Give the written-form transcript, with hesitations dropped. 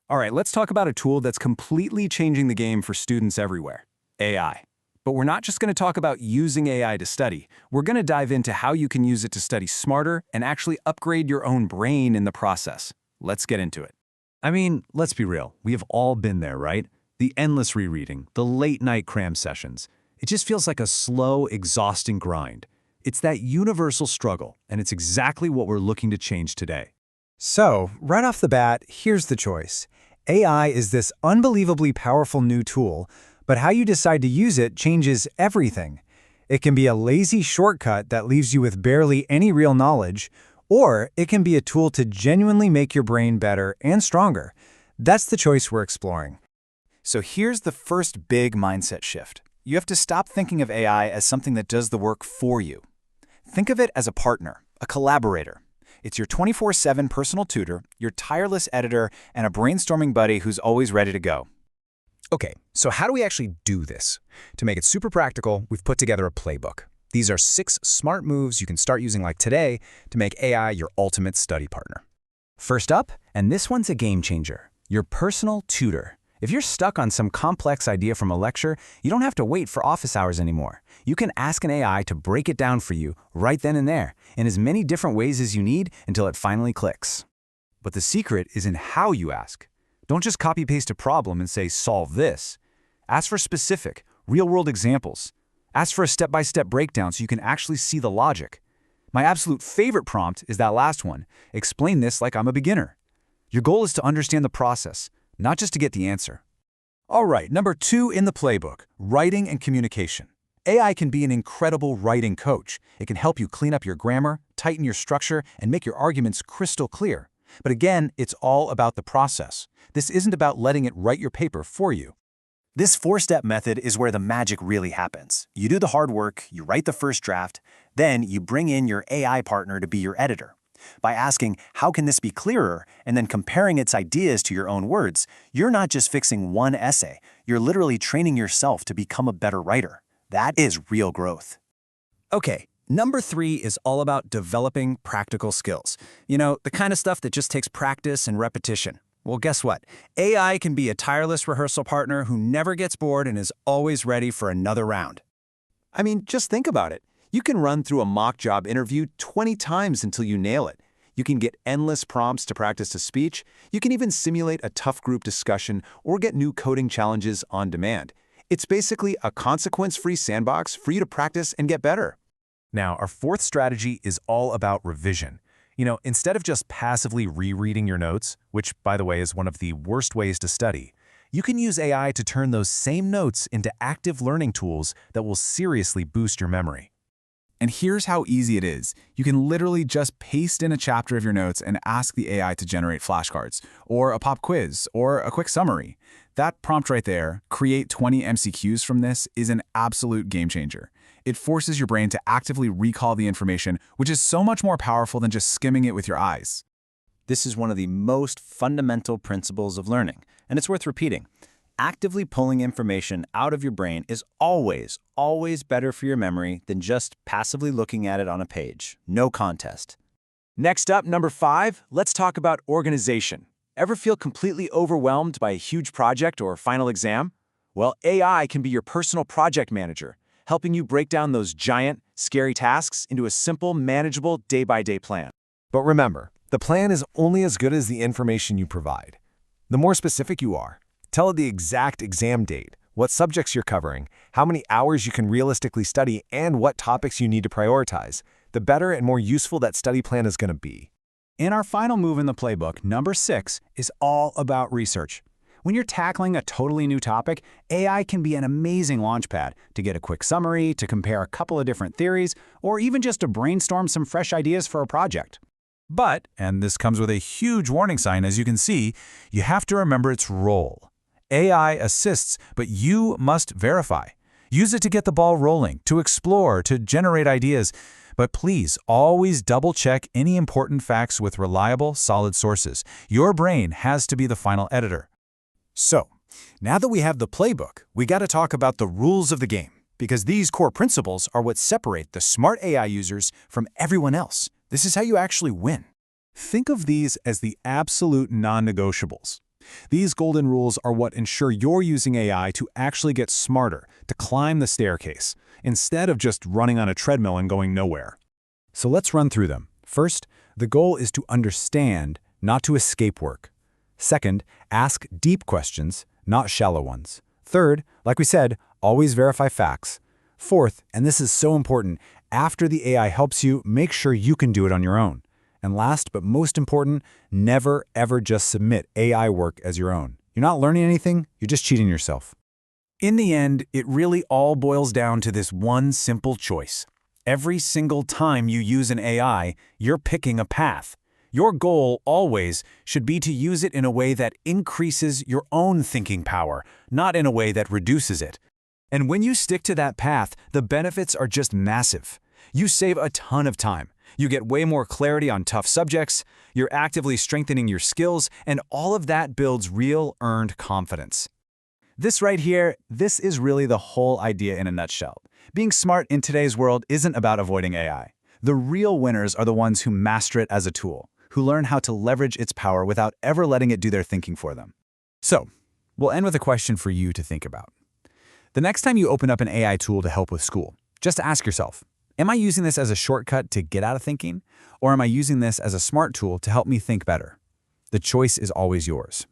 All right, let's talk about a tool that's completely changing the game for students everywhere, AI. But we're not just going to talk about using AI to study. We're going to dive into how you can use it to study smarter and actually upgrade your own brain in the process. Let's get into it. I mean, let's be real. We have all been there, right? The endless rereading, the late-night cram sessions. It just feels like a slow, exhausting grind. It's that universal struggle, and it's exactly what we're looking to change today. So, right off the bat, here's the choice. AI is this unbelievably powerful new tool, but how you decide to use it changes everything. It can be a lazy shortcut that leaves you with barely any real knowledge, or it can be a tool to genuinely make your brain better and stronger. That's the choice we're exploring. So here's the first big mindset shift. You have to stop thinking of AI as something that does the work for you. Think of it as a partner, a collaborator. It's your 24/7 personal tutor, your tireless editor, and a brainstorming buddy who's always ready to go. Okay, so how do we actually do this? To make it super practical, we've put together a playbook. These are 6 smart moves you can start using like today to make AI your ultimate study partner. First up, and this one's a game changer, your personal tutor. If you're stuck on some complex idea from a lecture, you don't have to wait for office hours anymore. You can ask an AI to break it down for you right then and there, in as many different ways as you need until it finally clicks. But the secret is in how you ask. Don't just copy-paste a problem and say, solve this. Ask for specific, real-world examples. Ask for a step-by-step breakdown so you can actually see the logic. My absolute favorite prompt is that last one. Explain this like I'm a beginner. Your goal is to understand the process, not just to get the answer. All right, number 2 in the playbook, writing and communication. AI can be an incredible writing coach. It can help you clean up your grammar, tighten your structure, and make your arguments crystal clear. But again, it's all about the process. This isn't about letting it write your paper for you. This 4-step method is where the magic really happens. You do the hard work, you write the first draft, then you bring in your AI partner to be your editor. By asking, how can this be clearer, and then comparing its ideas to your own words, you're not just fixing one essay, you're literally training yourself to become a better writer. That is real growth. Okay, number 3 is all about developing practical skills. You know, the kind of stuff that just takes practice and repetition. Well, guess what? AI can be a tireless rehearsal partner who never gets bored and is always ready for another round. I mean, just think about it. You can run through a mock job interview 20 times until you nail it. You can get endless prompts to practice a speech. You can even simulate a tough group discussion or get new coding challenges on demand. It's basically a consequence-free sandbox for you to practice and get better. Now, our 4th strategy is all about revision. You know, instead of just passively rereading your notes, which, by the way, is one of the worst ways to study, you can use AI to turn those same notes into active learning tools that will seriously boost your memory. And here's how easy it is. You can literally just paste in a chapter of your notes and ask the AI to generate flashcards, or a pop quiz, or a quick summary. That prompt right there, create 20 MCQs from this, is an absolute game changer. It forces your brain to actively recall the information, which is so much more powerful than just skimming it with your eyes. This is one of the most fundamental principles of learning, and it's worth repeating. Actively pulling information out of your brain is always, always better for your memory than just passively looking at it on a page. No contest. Next up, number 5, let's talk about organization. Ever feel completely overwhelmed by a huge project or final exam? Well, AI can be your personal project manager, helping you break down those giant, scary tasks into a simple, manageable day-by-day plan. But remember, the plan is only as good as the information you provide. The more specific you are, tell it the exact exam date, what subjects you're covering, how many hours you can realistically study, and what topics you need to prioritize, the better and more useful that study plan is going to be. And our final move in the playbook, number 6, is all about research. When you're tackling a totally new topic, AI can be an amazing launchpad to get a quick summary, to compare a couple of different theories, or even just to brainstorm some fresh ideas for a project. But, and this comes with a huge warning sign as you can see, you have to remember its role. AI assists, but you must verify. Use it to get the ball rolling, to explore, to generate ideas. But please always double-check any important facts with reliable, solid sources. Your brain has to be the final editor. So, now that we have the playbook, we got to talk about the rules of the game, because these core principles are what separate the smart AI users from everyone else. This is how you actually win. Think of these as the absolute non-negotiables. These golden rules are what ensure you're using AI to actually get smarter, to climb the staircase, instead of just running on a treadmill and going nowhere. So let's run through them. First, the goal is to understand, not to escape work. Second, ask deep questions, not shallow ones. Third, like we said, always verify facts. Fourth, and this is so important, after the AI helps you, make sure you can do it on your own. And last but most important, never ever just submit AI work as your own. You're not learning anything, you're just cheating yourself. In the end, it really all boils down to this one simple choice. Every single time you use an AI, you're picking a path. Your goal always should be to use it in a way that increases your own thinking power, not in a way that reduces it. And when you stick to that path, the benefits are just massive. You save a ton of time. You get way more clarity on tough subjects, you're actively strengthening your skills, and all of that builds real earned confidence. This right here, this is really the whole idea in a nutshell. Being smart in today's world isn't about avoiding AI. The real winners are the ones who master it as a tool, who learn how to leverage its power without ever letting it do their thinking for them. So, we'll end with a question for you to think about. The next time you open up an AI tool to help with school, just ask yourself, am I using this as a shortcut to get out of thinking, or am I using this as a smart tool to help me think better? The choice is always yours.